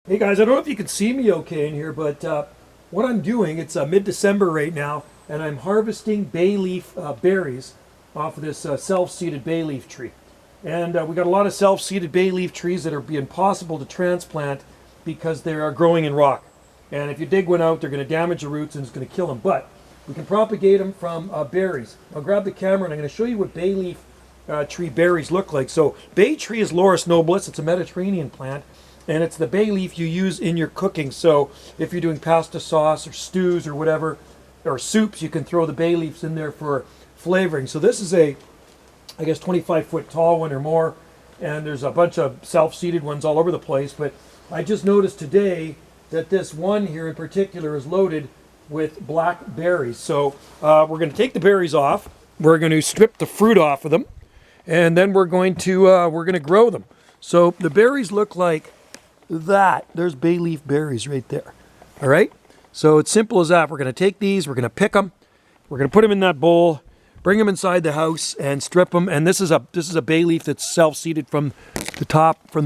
Hey guys, I don't know if you can see me okay in here, but what I'm doing, it's mid-December right now, and I'm harvesting bay leaf berries off of this self-seeded bay leaf tree. And we got a lot of self-seeded bay leaf trees that are being impossible to transplant because they are growing in rock. And if you dig one out, they're going to damage the roots and it's going to kill them. But we can propagate them from berries. I'll grab the camera and I'm going to show you what bay leaf tree berries look like. So bay tree is Laurus nobilis. It's a Mediterranean plant. And it's the bay leaf you use in your cooking. So if you're doing pasta sauce or stews or whatever, or soups, you can throw the bay leaves in there for flavoring. So this is a, I guess, 25-foot tall one or more. And there's a bunch of self-seeded ones all over the place. But I just noticed today that this one here in particular is loaded with black berries. So we're going to take the berries off. We're going to strip the fruit off of them. And then we're going to grow them. So the berries look like that. There's bay leaf berries right there. All right, so it's simple as that. We're going to take these, we're going to pick them, we're going to put them in that bowl, bring them inside the house and strip them. And this is a bay leaf that's self-seeded from the top, from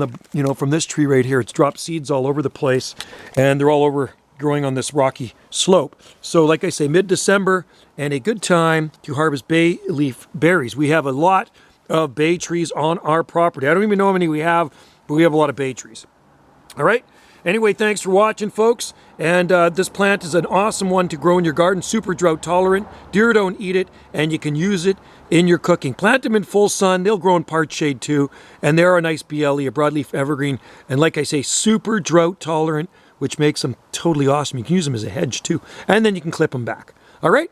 this tree right here. It's dropped seeds all over the place and they're all over growing on this rocky slope. So like I say, mid-December and a good time to harvest bay leaf berries. We have a lot of bay trees on our property. I don't even know how many we have, but we have a lot of bay trees. All right. Anyway, thanks for watching, folks. And this plant is an awesome one to grow in your garden. Super drought tolerant. Deer don't eat it, and you can use it in your cooking. Plant them in full sun. They'll grow in part shade too. And they're a nice BLE, a broadleaf evergreen. And like I say, super drought tolerant, which makes them totally awesome. You can use them as a hedge too. And then you can clip them back. All right.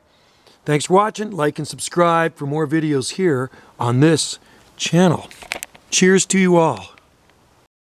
Thanks for watching. Like and subscribe for more videos here on this channel. Cheers to you all.